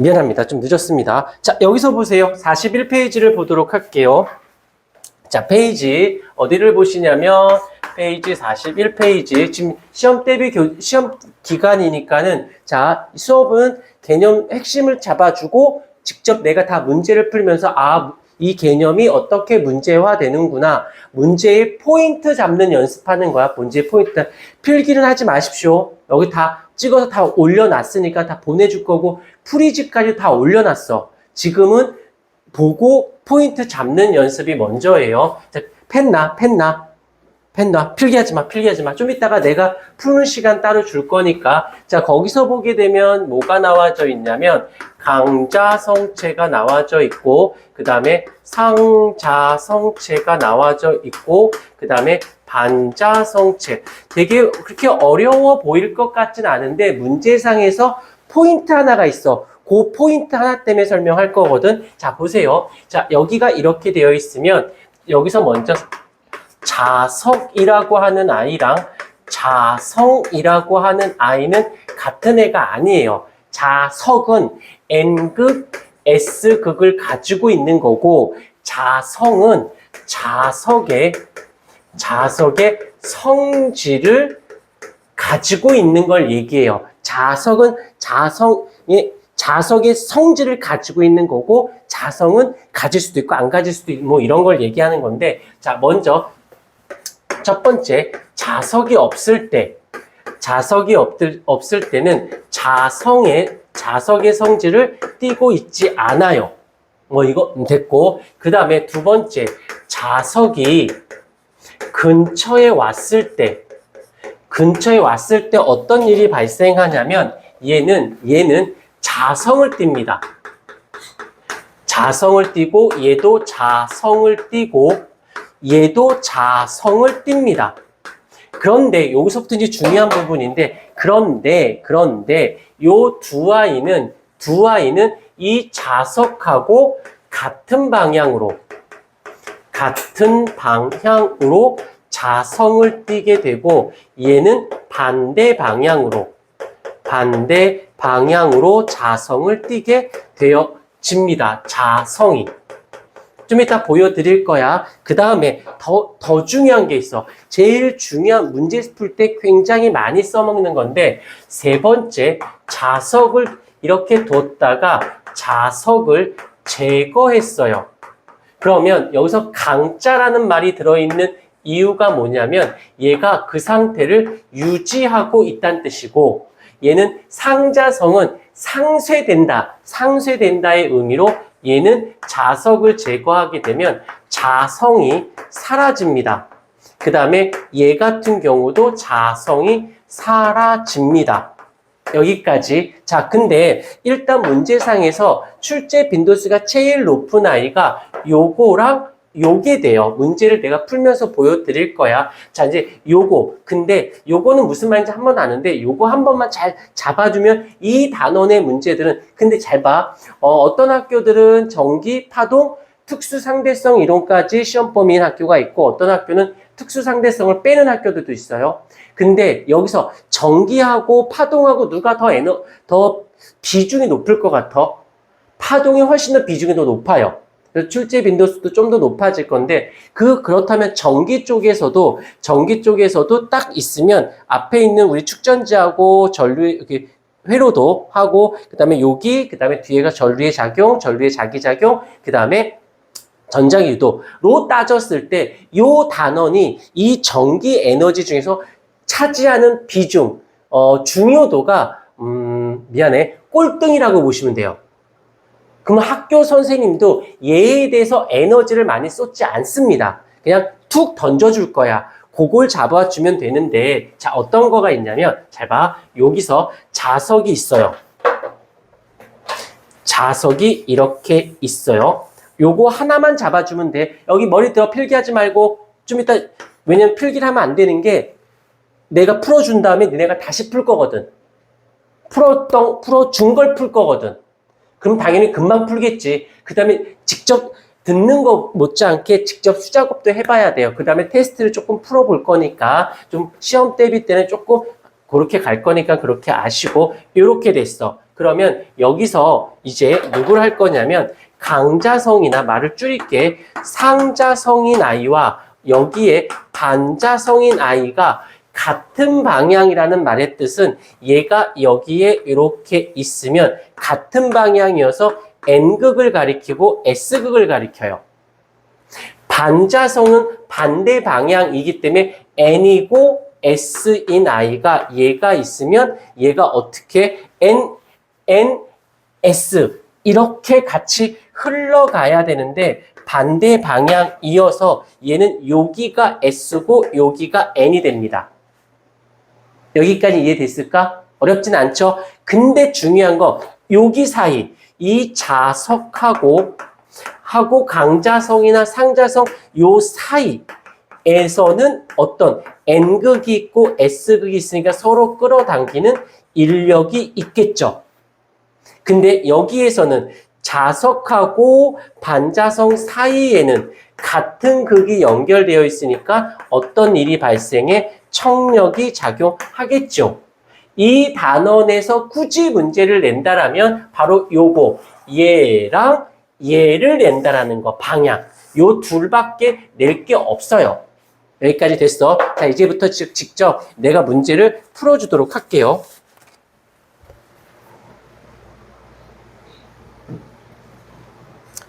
미안합니다. 좀 늦었습니다. 자, 여기서 보세요. 41페이지를 보도록 할게요. 자, 페이지 어디를 보시냐면 페이지 41페이지. 지금 시험 대비 시험 기간이니까는 자, 수업은 개념 핵심을 잡아주고 직접 내가 다 문제를 풀면서 이 개념이 어떻게 문제화 되는구나. 문제의 포인트 잡는 연습하는 거야. 문제의 포인트. 필기는 하지 마십시오. 여기 다 찍어서 다 올려놨으니까 다 보내줄 거고 프리즈까지 다 올려놨어. 지금은 보고 포인트 잡는 연습이 먼저예요. 자, 펜 놔. 필기하지 마. 좀 이따가 내가 푸는 시간 따로 줄 거니까. 자, 거기서 보게 되면 뭐가 나와져 있냐면 강자성체가 나와져 있고, 그 다음에 상자성체가 나와져 있고, 그 다음에 반자성체. 되게 그렇게 어려워 보일 것 같진 않은데 문제상에서 포인트 하나가 있어. 그 포인트 하나 때문에 설명할 거거든. 자, 보세요. 자, 여기가 이렇게 되어 있으면 여기서 먼저 자석이라고 하는 아이랑 자성이라고 하는 아이는 같은 애가 아니에요. 자석은 N극, S극을 가지고 있는 거고 자성은 자석의 성질을 가지고 있는 걸 얘기해요. 자석은 자석의 성질을 가지고 있는 거고 자성은 가질 수도 있고 안 가질 수도 있고 뭐 이런 걸 얘기하는 건데 자, 먼저 첫 번째 자석이 없을 때는 자석의 성질을 띠고 있지 않아요. 뭐 이거 됐고 그 다음에 두 번째 자석이 근처에 왔을 때 어떤 일이 발생하냐면 얘는 자성을 띱니다. 자성을 띠고 얘도 자성을 띠고 얘도 자성을 띱니다. 그런데 여기서부터 이제 중요한 부분인데 그런데 요 두 아이는 이 자석하고 같은 방향으로 자성을 띠게 되고 얘는 반대 방향으로 자성을 띠게 되어집니다. 자성이. 좀 이따 보여드릴 거야. 그 다음에 더 중요한 게 있어. 제일 중요한 문제 풀 때 굉장히 많이 써먹는 건데 세 번째 자석을 이렇게 뒀다가 자석을 제거했어요. 그러면 여기서 강자라는 말이 들어있는 이유가 뭐냐면 얘가 그 상태를 유지하고 있다는 뜻이고 얘는 상자성은 상쇄된다의 의미로 얘는 자석을 제거하게 되면 자성이 사라집니다. 그 다음에 얘 같은 경우도 자성이 사라집니다. 여기까지. 자, 근데 일단 문제상에서 출제 빈도수가 제일 높은 아이가 요거랑 요게 돼요. 문제를 내가 풀면서 보여드릴 거야. 자, 이제 근데 요거는 무슨 말인지 한번 아는데 요거 한 번만 잘 잡아주면 이 단원의 문제들은 근데 잘 봐. 어떤 학교들은 전기, 파동, 특수상대성 이론까지 시험 범위인 학교가 있고 어떤 학교는 특수상대성을 빼는 학교들도 있어요. 근데 여기서 전기하고 파동하고 누가 더 비중이 높을 것 같아? 파동이 훨씬 더 비중이 더 높아요. 그래서 출제 빈도수도 좀 더 높아질 건데 그렇다면 전기 쪽에서도 딱 있으면 앞에 있는 우리 축전지하고 전류 이렇게 회로도 하고 그다음에 그다음에 뒤에가 전류의 작용, 전류의 자기작용, 그다음에 전자기 유도로 따졌을 때 요 단원이 이 전기 에너지 중에서 차지하는 비중, 중요도가 꼴등이라고 보시면 돼요. 그러면 학교 선생님도 얘에 대해서 에너지를 많이 쏟지 않습니다. 그냥 툭 던져줄 거야. 그걸 잡아주면 되는데 자, 어떤 거가 있냐면 잘 봐. 여기서 자석이 있어요. 자석이 이렇게 있어요. 요거 하나만 잡아주면 돼. 여기 머리 들어 필기하지 말고 좀 이따 왜냐면 필기를 하면 안 되는 게 내가 풀어준 다음에 너네가 다시 풀 거거든. 풀어준 걸 풀 거거든. 그럼 당연히 금방 풀겠지. 그 다음에 직접 듣는 거 못지않게 직접 수작업도 해봐야 돼요. 그 다음에 테스트를 조금 풀어볼 거니까 좀 시험 대비 때는 조금 그렇게 갈 거니까 그렇게 아시고 이렇게 됐어. 그러면 여기서 이제 누구를 할 거냐면 강자성이나 말을 줄일게 상자성인 아이와 여기에 반자성인 아이가 같은 방향이라는 말의 뜻은 얘가 여기에 이렇게 있으면 같은 방향이어서 N극을 가리키고 S극을 가리켜요. 반자성은 반대 방향이기 때문에 N이고 S인 아이가 얘가 있으면 얘가 어떻게 N, S 이렇게 같이 흘러가야 되는데 반대 방향이어서 얘는 여기가 S고 여기가 N이 됩니다. 여기까지 이해됐을까? 어렵진 않죠? 근데 중요한 거 여기 사이 이 자석하고 강자성이나 상자성 요 사이에서는 어떤 N극이 있고 S극이 있으니까 서로 끌어당기는 인력이 있겠죠. 근데 여기에서는 자석하고 반자성 사이에는 같은 극이 연결되어 있으니까 어떤 일이 발생해? 청력이 작용하겠죠. 이 단원에서 굳이 문제를 낸다라면 바로 요거 얘랑 얘를 낸다라는 거 방향 요 둘밖에 낼 게 없어요. 여기까지 됐어. 자 이제부터 직접 내가 문제를 풀어주도록 할게요.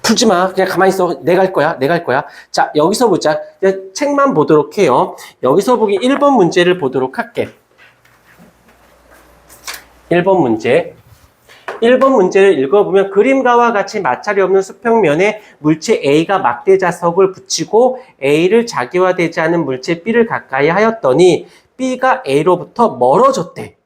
풀지 마. 그냥 가만히 있어. 내가 할 거야. 자, 여기서 보자. 책만 보도록 해요. 여기서 보기 1번 문제를 보도록 할게. 1번 문제. 1번 문제를 읽어보면 그림과와 같이 마찰이 없는 수평면에 물체 A가 막대 자석을 붙이고 A를 자기화되지 않은 물체 B를 가까이 하였더니 B가 A로부터 멀어졌대.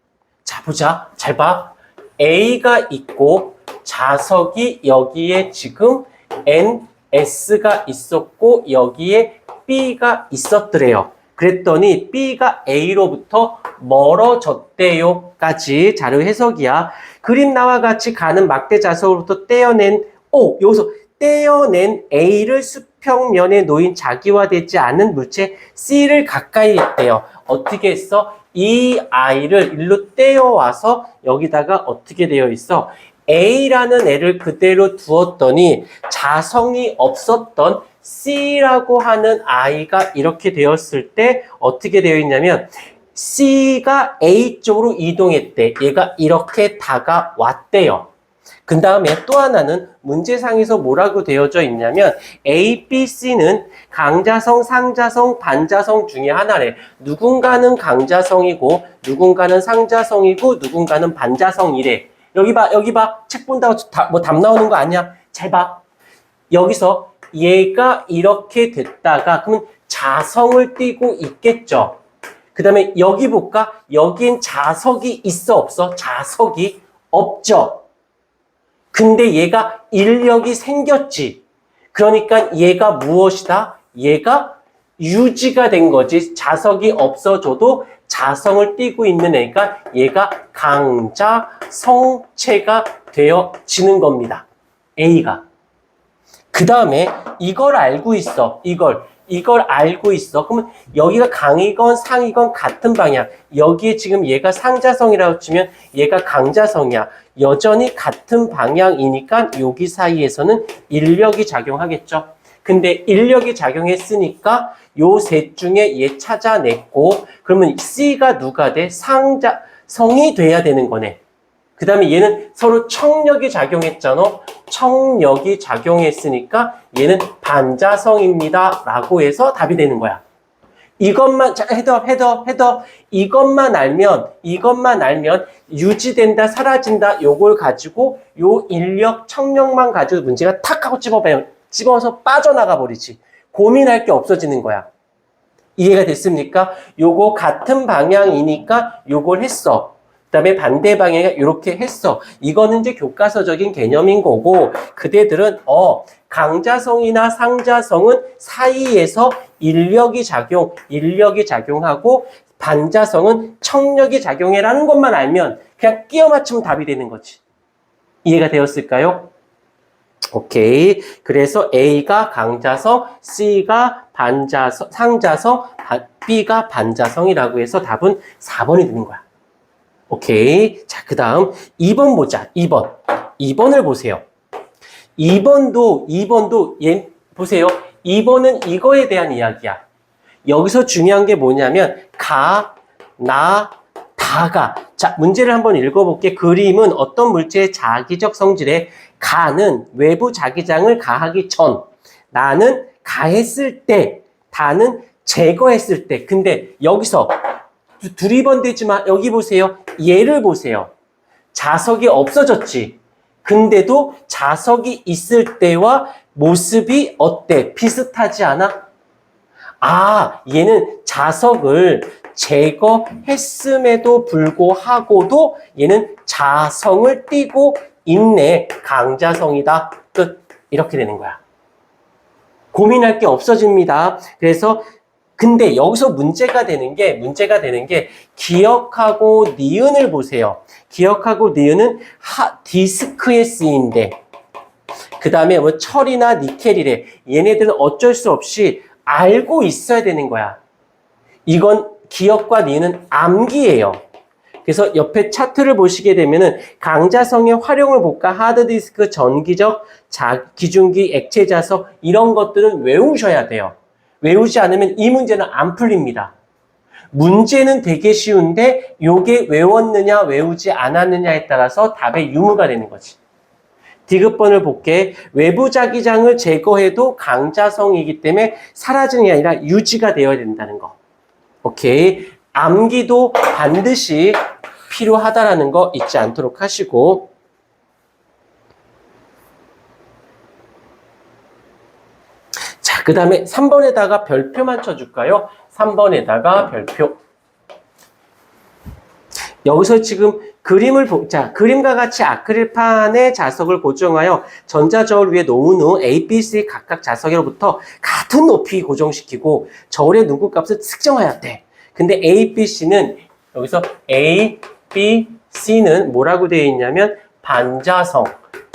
자, 보자. 잘 봐. A가 있고 자석이 여기에 지금 NS가 있었고 여기에 B가 있었더래요. 그랬더니 B가 A로부터 멀어졌대요까지 자료 해석이야. 그림 나와 같이 가는 막대 자석으로부터 여기서 떼어낸 A를 수평면에 놓인 자기화되지 않은 물체 C를 가까이 했대요. 어떻게 했어? 이 I를 일로 떼어와서 여기다가 어떻게 되어 있어? A라는 애를 그대로 두었더니 자성이 없었던 C라고 하는 I가 이렇게 되었을 때 어떻게 되어 있냐면 C가 A 쪽으로 이동했대. 얘가 이렇게 다가왔대요. 그 다음에 또 하나는 문제상에서 뭐라고 되어져 있냐면 A, B, C는 강자성, 상자성, 반자성 중에 하나래. 누군가는 강자성이고 누군가는 상자성이고 누군가는 반자성이래. 여기 봐. 책 본다고 답 나오는 거 아니야? 잘 봐. 여기서 얘가 이렇게 됐다가 그러면 자성을 띠고 있겠죠. 그 다음에 여기 볼까? 여긴 자석이 있어 없어? 자석이 없죠. 근데 얘가 인력이 생겼지. 그러니까 얘가 무엇이다? 얘가 유지가 된 거지. 자석이 없어져도 자성을 띠고 있는 애가 얘가 강자성체가 되어지는 겁니다. A가. 그 다음에 이걸 알고 있어. 이걸 알고 있어. 그러면 여기가 강이건 상이건 같은 방향. 여기에 지금 얘가 상자성이라고 치면 얘가 강자성이야. 여전히 같은 방향이니까 여기 사이에서는 인력이 작용하겠죠. 근데 인력이 작용했으니까 요 셋 중에 얘 찾아냈고 그러면 C가 누가 돼? 상자성이 돼야 되는 거네. 그 다음에 얘는 서로 청력이 작용했잖아. 청력이 작용했으니까 얘는 반자성입니다. 라고 해서 답이 되는 거야. 이것만, 자, 헤더. 이것만 알면 유지된다, 사라진다, 요걸 가지고 요 인력, 청력만 가지고 문제가 탁 하고 집어서 빠져나가 버리지. 고민할 게 없어지는 거야. 이해가 됐습니까? 요거 같은 방향이니까 요걸 했어. 그 다음에 반대 방향에 이렇게 했어. 이거는 이제 교과서적인 개념인 거고 그대들은 강자성이나 상자성은 사이에서 인력이 작용하고 반자성은 청력이 작용해라는 것만 알면 그냥 끼워 맞추면 답이 되는 거지. 이해가 되었을까요? 오케이. 그래서 A가 강자성, C가 상자성, B가 반자성이라고 해서 답은 4번이 되는 거야. 오케이. 자, 그 다음 2번 보자. 2번. 2번을 보세요. 2번도 보세요. 2번은 이거에 대한 이야기야. 여기서 중요한 게 뭐냐면 가, 나, 다가. 자, 문제를 한번 읽어볼게. 그림은 어떤 물질의 자기적 성질에 가는 외부 자기장을 가하기 전, 나는 가했을 때, 다는 제거했을 때. 근데 여기서 두리번되지만 여기 보세요. 얘를 보세요. 자석이 없어졌지. 근데도 자석이 있을 때와 모습이 어때? 비슷하지 않아? 아, 얘는 자석을 제거했음에도 불구하고도 얘는 자성을 띠고 있네. 강자성이다. 끝. 이렇게 되는 거야. 고민할 게 없어집니다. 그래서 근데 여기서 문제가 되는 게 기억하고 니은을 보세요. 기억하고 니은은 디스크에 쓰인대. 그 다음에 뭐 철이나 니켈이래. 얘네들은 어쩔 수 없이 알고 있어야 되는 거야. 이건 기억과 니은은 암기예요. 그래서 옆에 차트를 보시게 되면은 강자성의 활용을 볼까? 하드디스크, 전기적, 기중기, 액체 자석 이런 것들은 외우셔야 돼요. 외우지 않으면 이 문제는 안 풀립니다. 문제는 되게 쉬운데 요게 외웠느냐 외우지 않았느냐에 따라서 답의 유무가 되는 거지. 디귿번을 볼게. 외부 자기장을 제거해도 강자성이기 때문에 사라지는 게 아니라 유지가 되어야 된다는 거. 오케이. 암기도 반드시 필요하다라는 거 잊지 않도록 하시고. 자, 그 다음에 3번에다가 별표만 쳐줄까요? 3번에다가 별표. 여기서 지금 그림과 같이 아크릴판에 자석을 고정하여 전자저울 위에 놓은 후 A, B, C 각각 자석으로부터 같은 높이 고정시키고 저울의 눈금값을 측정해야 돼. 근데 A, B, C는 여기서 A, B, C는 뭐라고 되어 있냐면 반자성,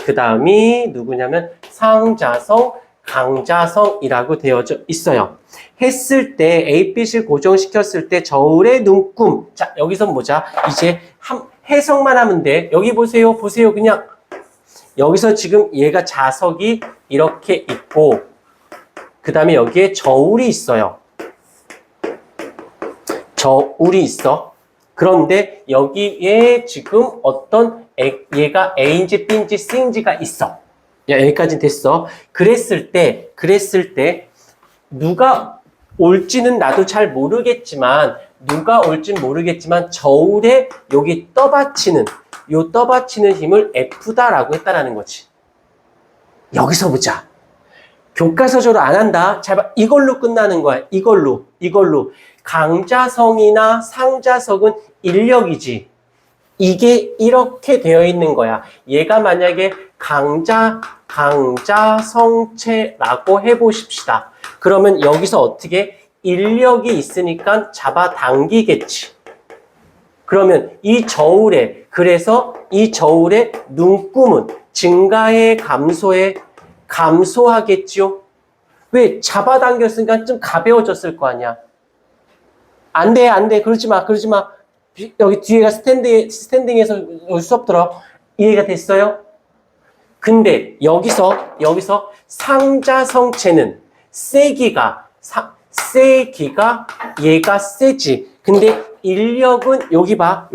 그 다음이 누구냐면 상자성, 강자성이라고 되어져 있어요. 했을 때 A, B, C를 고정시켰을 때 저울의 눈금. 자, 여기서 보자. 이제 해석만 하면 돼. 여기 보세요. 그냥 여기서 지금 얘가 자석이 이렇게 있고 그 다음에 여기에 저울이 있어요. 저울이 있어. 그런데 여기에 지금 어떤 얘가 A인지 B인지 C인지가 있어. 야, 여기까지 됐어. 그랬을 때 누가 올지는 나도 잘 모르겠지만 저울에 여기 떠받치는 힘을 F다라고 했다라는 거지. 여기서 보자. 교과서적으로 안 한다. 잘 봐. 이걸로 끝나는 거야. 이걸로. 강자성이나 상자성은 인력이지. 이게 이렇게 되어 있는 거야. 얘가 만약에 강자성체라고 해보십시다. 그러면 여기서 어떻게 인력이 있으니까 잡아당기겠지. 그러면 그래서 이 저울의 눈금은 증가해 감소하겠지요? 왜? 잡아당겼으니까 좀 가벼워졌을 거 아니야. 안 돼. 그러지 마. 여기 뒤에가 스탠딩에서 수업 들어. 이해가 됐어요? 근데 여기서 상자성체는 세기가 얘가 세지. 근데 인력은 여기 봐.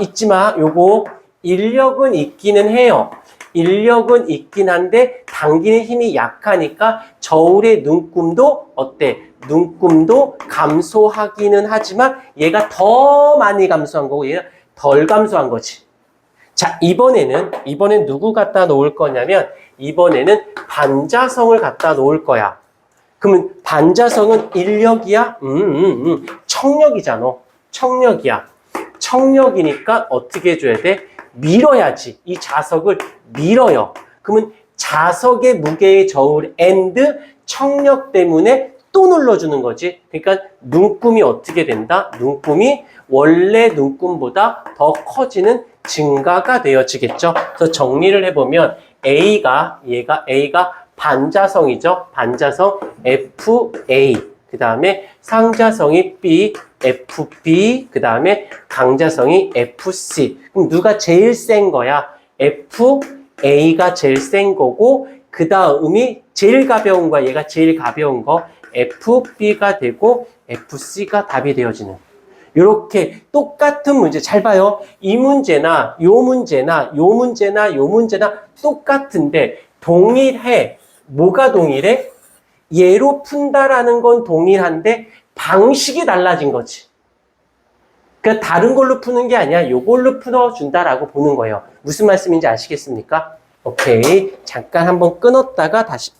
잊지 마. 요거 인력은 있기는 해요. 인력은 있긴 한데 당기는 힘이 약하니까 저울의 눈금도 어때? 눈금도 감소하기는 하지만 얘가 더 많이 감소한 거고 얘가 덜 감소한 거지. 자, 이번에는 누구 갖다 놓을 거냐면 이번에는 반자성을 갖다 놓을 거야. 그러면 반자성은 인력이야? 청력이잖아. 청력이야. 청력이니까 어떻게 해줘야 돼? 밀어야지. 이 자석을 밀어요. 그러면 자석의 무게의 저울 and 청력 때문에 또 눌러주는 거지. 그러니까 눈금이 어떻게 된다? 눈금이 원래 눈금보다 더 커지는 증가가 되어지겠죠. 그래서 정리를 해보면 A가 반자성이죠. 반자성 FA. 그 다음에 상자성이 B, FB, 그 다음에 강자성이 FC. 그럼 누가 제일 센 거야? FA가 제일 센 거고, 그 다음이 제일 가벼운 거야. 얘가 제일 가벼운 거. FB가 되고, FC가 답이 되어지는. 이렇게 똑같은 문제, 잘 봐요. 이 문제나, 요 문제나, 요 문제나, 요 문제나 똑같은데, 동일해. 뭐가 동일해? 얘로 푼다라는 건 동일한데, 방식이 달라진 거지. 그러니까 다른 걸로 푸는 게 아니야. 요걸로 풀어준다라고 보는 거예요. 무슨 말씀인지 아시겠습니까? 오케이. 잠깐 한번 끊었다가 다시